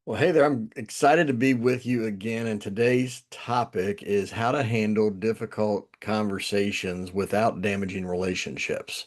Well, hey there. I'm excited to be with you again. And today's topic is how to handle difficult conversations without damaging relationships.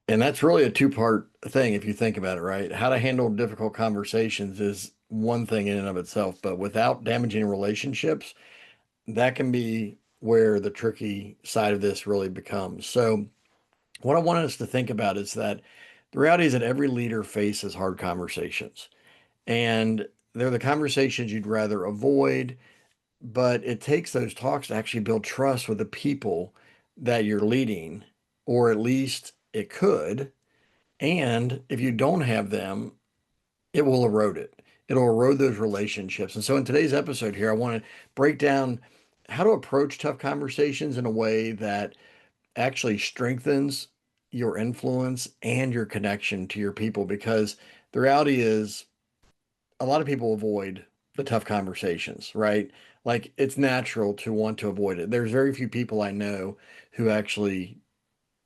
And that's really a two-part thing if you think about it, right? How to handle difficult conversations is one thing in and of itself, but without damaging relationships, that can be where the tricky side of this really becomes. So, what I want us to think about is that the reality is that every leader faces hard conversations. And they're the conversations you'd rather avoid, but it takes those talks to actually build trust with the people that you're leading, or at least it could. And if you don't have them, it will erode it. It'll erode those relationships. And so in today's episode here, I want to break down how to approach tough conversations in a way that actually strengthens your influence and your connection to your people. Because the reality is, a lot of people avoid the tough conversations, right? Like it's natural to want to avoid it. There's very few people I know who actually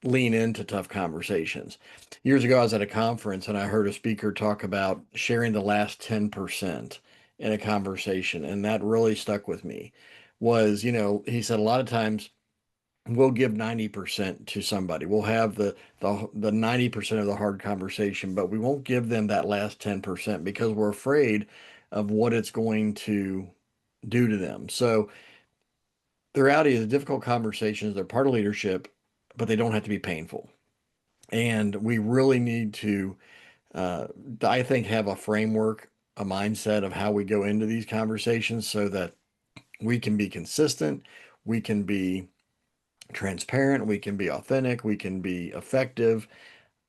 lean into tough conversations. Years ago, I was at a conference and I heard a speaker talk about sharing the last 10% in a conversation. And that really stuck with me. He said a lot of times we'll give 90% to somebody. We'll have the 90% of the hard conversation, but we won't give them that last 10% because we're afraid of what it's going to do to them. So the reality is difficult conversations, they're part of leadership, but they don't have to be painful. And we really need to, uh, I think, have a framework, a mindset of how we go into these conversations so that we can be consistent, we can be transparent, we can be authentic, we can be effective,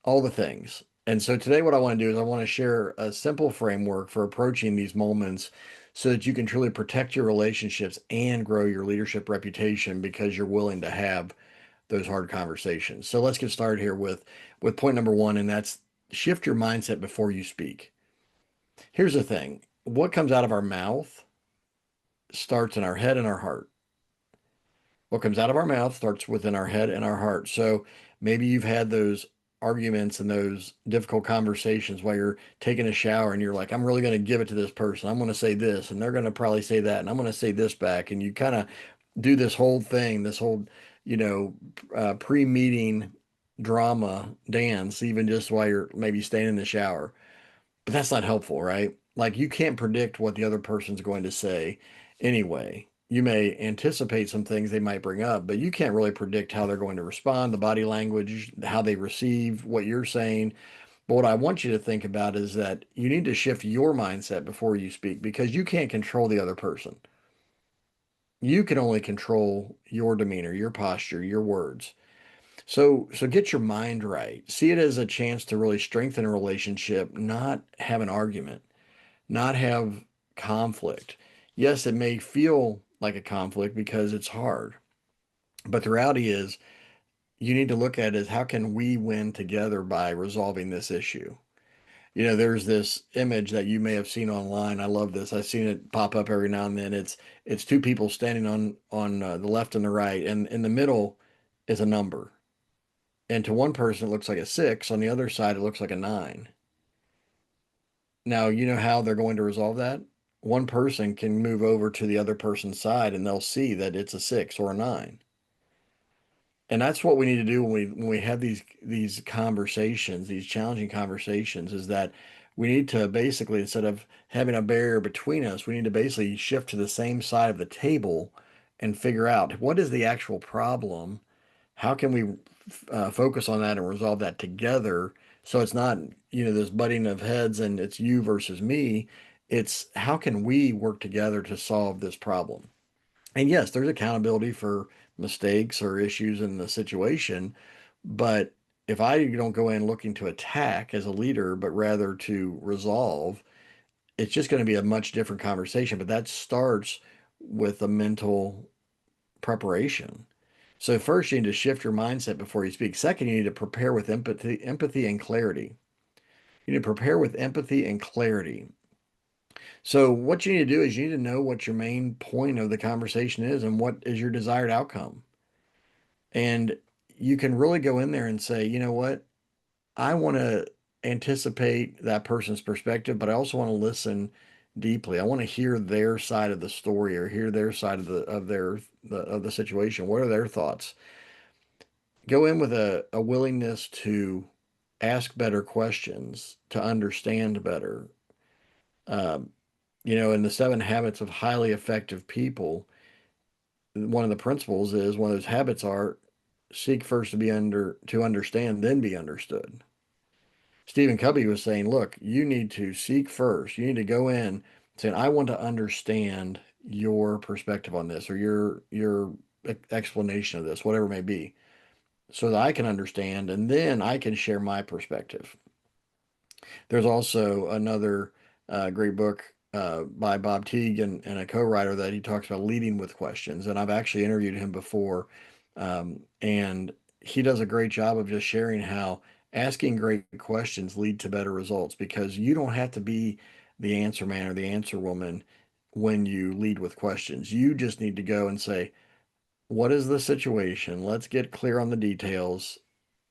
all the things. And so today, what I want to do is I want to share a simple framework for approaching these moments so that you can truly protect your relationships and grow your leadership reputation because you're willing to have those hard conversations. So let's get started here with point number one, and that's shift your mindset before you speak. Here's the thing: what comes out of our mouth starts in our head and our heart. What comes out of our mouth starts within our head and our heart. So maybe you've had those arguments and those difficult conversations while you're taking a shower and you're like, I'm really going to give it to this person. I'm going to say this, and they're going to probably say that, and I'm going to say this back. And you kind of do this whole thing, this whole, you know, pre-meeting drama dance, even just while you're maybe staying in the shower. But that's not helpful, right? Like you can't predict what the other person's going to say anyway. You may anticipate some things they might bring up, but you can't really predict how they're going to respond, the body language, how they receive what you're saying. But what I want you to think about is that you need to shift your mindset before you speak because you can't control the other person. You can only control your demeanor, your posture, your words. So get your mind right. See it as a chance to really strengthen a relationship, not have an argument, not have conflict. Yes, it may feel like a conflict because it's hard, but the reality is you need to look at it as how can we win together by resolving this issue? There's this image that you may have seen online. I love this. I've seen it pop up every now and then. It's two people standing on the left and the right, and in the middle is a number. And to one person it looks like a six. On the other side it looks like a nine. Now, you know how they're going to resolve that? One person can move over to the other person's side and they'll see that it's a six or a nine. And that's what we need to do when we have these conversations, these challenging conversations, is that we need to basically, instead of having a barrier between us, we need to basically shift to the same side of the table and figure out what is the actual problem. How can we focus on that and resolve that together so it's not, this butting of heads and it's you versus me. It's how can we work together to solve this problem? And yes, there's accountability for mistakes or issues in the situation, but if I don't go in looking to attack as a leader, but rather to resolve, it's just going to be a much different conversation. But that starts with a mental preparation. So first, you need to shift your mindset before you speak. Second, you need to prepare with empathy and clarity. You need to prepare with empathy and clarity. So what you need to do is you need to know what your main point of the conversation is and what is your desired outcome. And you can really go in there and say, you know what? I want to. anticipate that person's perspective, but I also want to listen deeply. I want to hear their side of the story or hear their side of the situation. What are their thoughts? Go in with a willingness to ask better questions, to understand better. Um, in the seven habits of highly effective people, one of the principles is one of those habits are seek first to understand, then be understood. Stephen Covey was saying, look, you need to seek first. You need to go in saying, I want to understand your perspective on this or your explanation of this, whatever it may be, so that I can understand and then I can share my perspective. There's also another great book by Bob Teague and a co-writer that he talks about leading with questions. And I've actually interviewed him before. And he does a great job of just sharing how asking great questions lead to better results because you don't have to be the answer man or the answer woman when you lead with questions. You just need to go and say, what is the situation? Let's get clear on the details.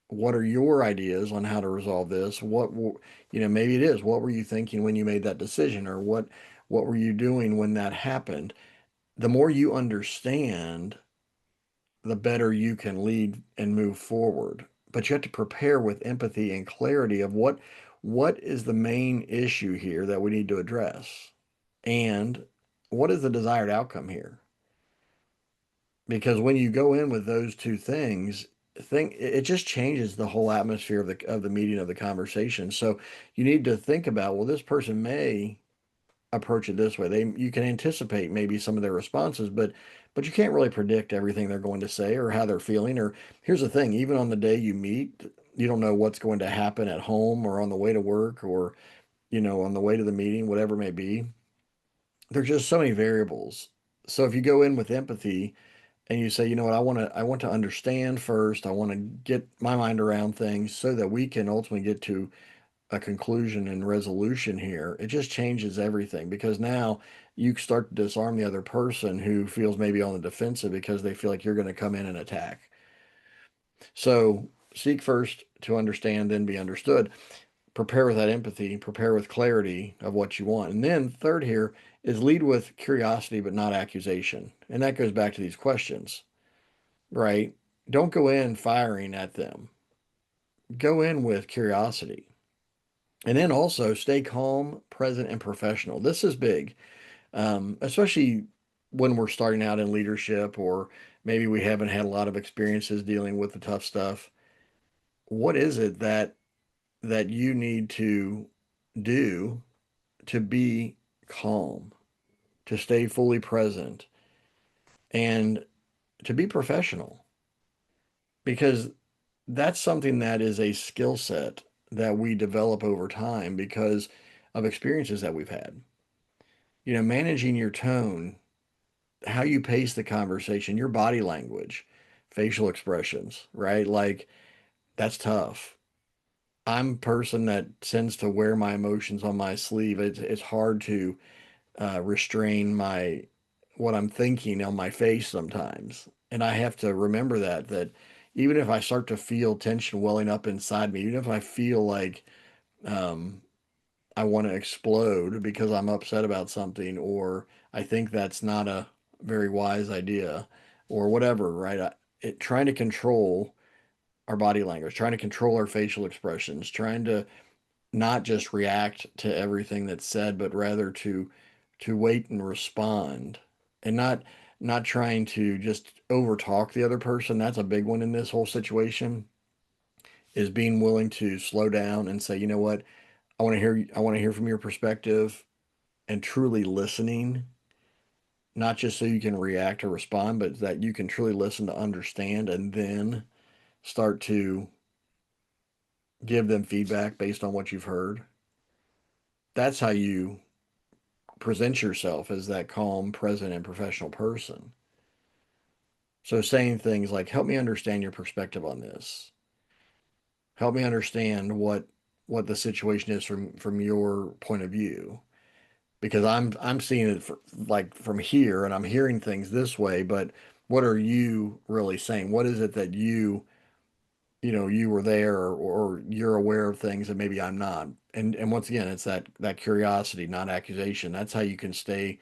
What are your ideas on how to resolve this? Maybe it is, what were you thinking when you made that decision, or what were you doing when that happened? The more you understand, the better you can lead and move forward. But you have to prepare with empathy and clarity of what is the main issue here that we need to address, and what is the desired outcome here? Because when you go in with those two things, it just changes the whole atmosphere of the meeting, of the conversation. So you need to think about, well, this person may approach it this way. You can anticipate maybe some of their responses, but you can't really predict everything they're going to say or how they're feeling. Or here's the thing, even on the day you meet, you don't know what's going to happen at home or on the way to work or on the way to the meeting, whatever it may be. There's just so many variables. So if you go in with empathy and you say, you know what, I want to understand first. I want to get my mind around things so that we can ultimately get to a conclusion and resolution here. It just changes everything because now you start to disarm the other person who feels maybe on the defensive because they feel like you're going to come in and attack. So seek first to understand, then be understood. Prepare with that empathy, prepare with clarity of what you want. And then third here is lead with curiosity, but not accusation. And that goes back to these questions, right? Don't go in firing at them. Go in with curiosity. And then also stay calm, present, and professional. This is big, especially when we're starting out in leadership or maybe we haven't had a lot of experiences dealing with the tough stuff. What is it that you need to do to be calm, to stay fully present, and to be professional? Because that's something that is a skill set that we develop over time because of experiences that we've had. Managing your tone, how you pace the conversation, your body language, facial expressions, right? Like that's tough. I'm a person that tends to wear my emotions on my sleeve. It's hard to restrain my what I'm thinking on my face sometimes, and I have to remember that even if I start to feel tension welling up inside me, even if I feel like um, I want to explode because I'm upset about something, or I think that's not a very wise idea, or whatever, right? Trying to control our body language, trying to control our facial expressions, trying to not just react to everything that's said, but rather to wait and respond, and not trying to just overtalk the other person. That's a big one in this whole situation, is being willing to slow down and say, you know what, I want to hear from your perspective and truly listening, not just so you can react or respond, but that you can truly listen to understand and then start to give them feedback based on what you've heard. That's how you present yourself as that calm, present, and professional person. So saying things like, help me understand your perspective on this. Help me understand what the situation is from your point of view. Because I'm seeing it like from here and I'm hearing things this way, but what are you really saying? What is it that you you were there, or you're aware of things that maybe I'm not. And once again, it's that curiosity, not accusation. That's how you can stay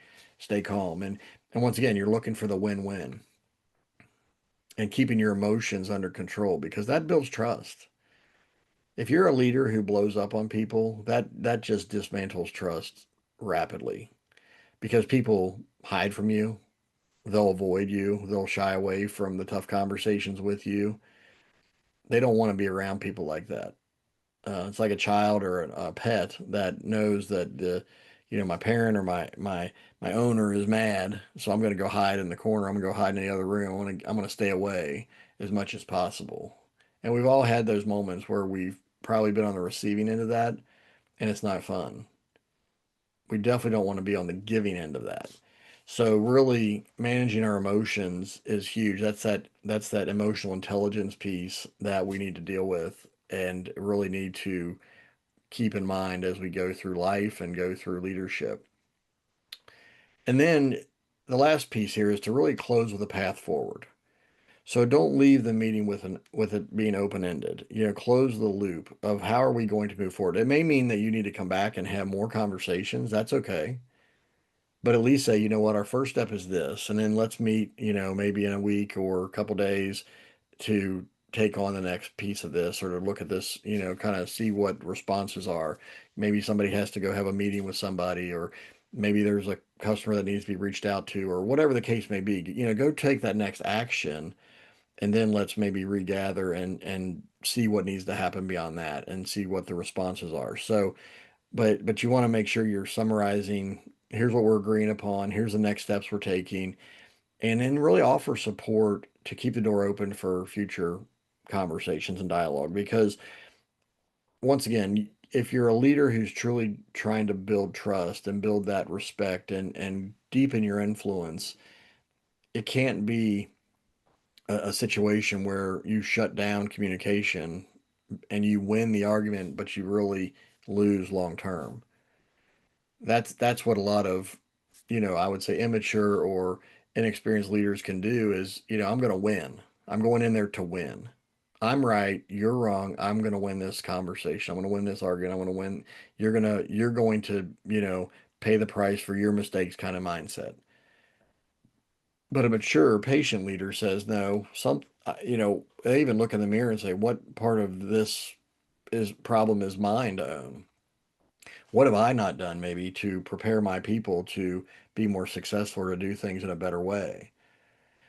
calm. And once again, you're looking for the win-win and keeping your emotions under control because that builds trust. If you're a leader who blows up on people, that just dismantles trust rapidly because people hide from you, they'll avoid you, they'll shy away from the tough conversations with you. They don't want to be around people like that. It's like a child or a pet that knows that my parent or my owner is mad, so I'm going to go hide in the corner. I'm going to go hide in the other room. I'm going to stay away as much as possible. And we've all had those moments where we've probably been on the receiving end of that, and it's not fun. We definitely don't want to be on the giving end of that. So really managing our emotions is huge. That's that emotional intelligence piece that we need to deal with and really need to keep in mind as we go through life and go through leadership. And then the last piece here is to really close with a path forward. So don't leave the meeting with it being open-ended. Close the loop of how are we going to move forward. It may mean that you need to come back and have more conversations. That's okay. But at least say, you know what, our first step is this, and then let's meet, maybe in a week or a couple days to take on the next piece of this or to look at this, kind of see what responses are. Maybe somebody has to go have a meeting with somebody, or maybe there's a customer that needs to be reached out to, or whatever the case may be. Go take that next action, and then let's maybe regather and see what needs to happen beyond that and see what the responses are. So, but you want to make sure you're summarizing. Here's what we're agreeing upon. Here's the next steps we're taking, and then really offer support to keep the door open for future conversations and dialogue. Because once again, if you're a leader who's truly trying to build trust and build that respect and deepen your influence, it can't be a situation where you shut down communication and you win the argument, but you really lose long term. That's what a lot of, I would say immature or inexperienced leaders can do is, I'm going to win. I'm going in there to win. I'm right, you're wrong. I'm going to win this conversation. I'm going to win this argument. I'm going to win. You're going to, pay the price for your mistakes kind of mindset. But a mature, patient leader says, no, they even look in the mirror and say, what part of this is problem is mine to own? What have I not done maybe to prepare my people to be more successful or to do things in a better way?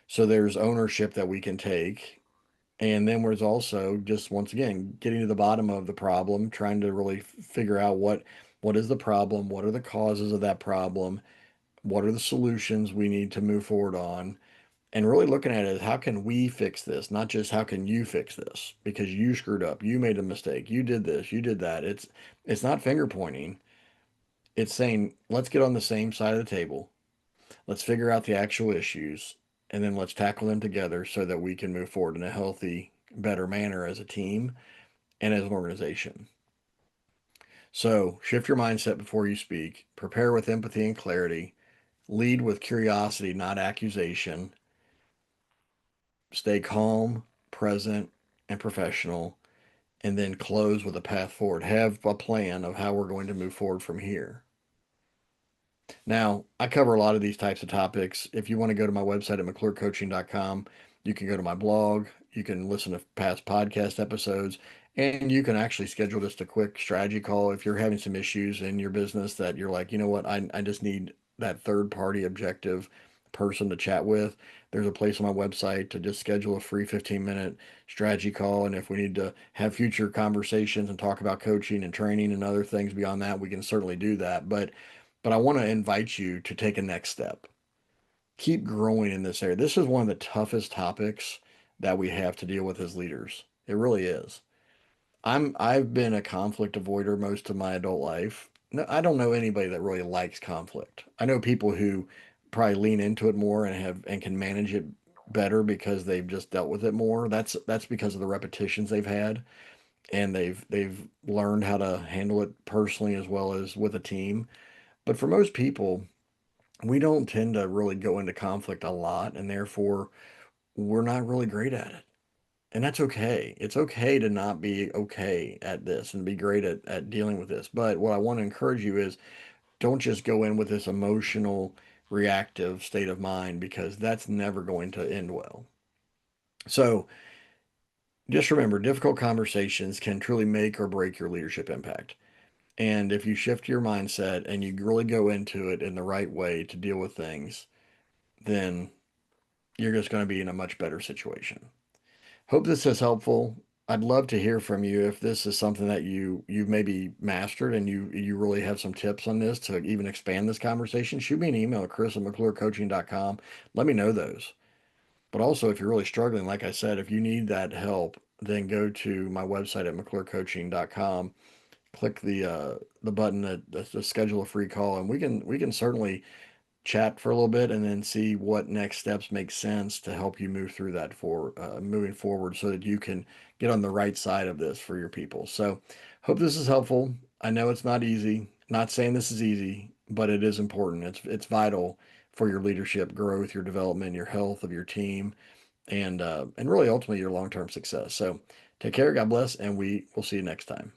So there's ownership that we can take. And then there's also just once again getting to the bottom of the problem, trying to really figure out what is the problem, what are the causes of that problem, what are the solutions we need to move forward on, and really looking at it as how can we fix this, not just how can you fix this because you screwed up, you made a mistake, you did this, you did that. It's not finger pointing. It's saying, let's get on the same side of the table. Let's figure out the actual issues and then let's tackle them together so that we can move forward in a healthy, better manner as a team and as an organization. So shift your mindset before you speak, prepare with empathy and clarity, lead with curiosity, not accusation, stay calm, present, and professional, and then close with a path forward. Have a plan of how we're going to move forward from here. Now, I cover a lot of these types of topics. If you want to go to my website at mcclurecoaching.com, you can go to my blog, you can listen to past podcast episodes, and you can actually schedule just a quick strategy call if you're having some issues in your business that you're like, you know what, I just need that third party objective person to chat with. There's a place on my website to just schedule a free 15-minute strategy call. And if we need to have future conversations and talk about coaching and training and other things beyond that, we can certainly do that. But I want to invite you to take a next step. Keep growing in this area. This is one of the toughest topics that we have to deal with as leaders. It really is. I've been a conflict avoider most of my adult life. No, I don't know anybody that really likes conflict. I know people who probably lean into it more and can manage it better because they've just dealt with it more. That's because of the repetitions they've had and they've learned how to handle it personally as well as with a team. But for most people, we don't tend to really go into conflict a lot, and therefore we're not really great at it. And that's okay. It's okay to not be okay at this and be great at dealing with this. But what I want to encourage you is don't just go in with this emotional, reactive state of mind because that's never going to end well. So just remember, difficult conversations can truly make or break your leadership impact. And if you shift your mindset and you really go into it in the right way to deal with things, then you're just going to be in a much better situation. Hope this is helpful. I'd love to hear from you if this is something that you've maybe mastered and you really have some tips on this to even expand this conversation. Shoot me an email at chris@mcclurecoaching.com. Let me know those. But also, if you're really struggling, like I said, if you need that help, then go to my website at mcclurecoaching.com. Click the button that to schedule a free call, and we can certainly chat for a little bit and then see what next steps make sense to help you move through that for moving forward so that you can get on the right side of this for your people. So, hope this is helpful. I know it's not easy. Not saying this is easy, but it is important. It's vital for your leadership growth, your development, your health of your team, and really ultimately your long-term success. So, take care. God bless, and we will see you next time.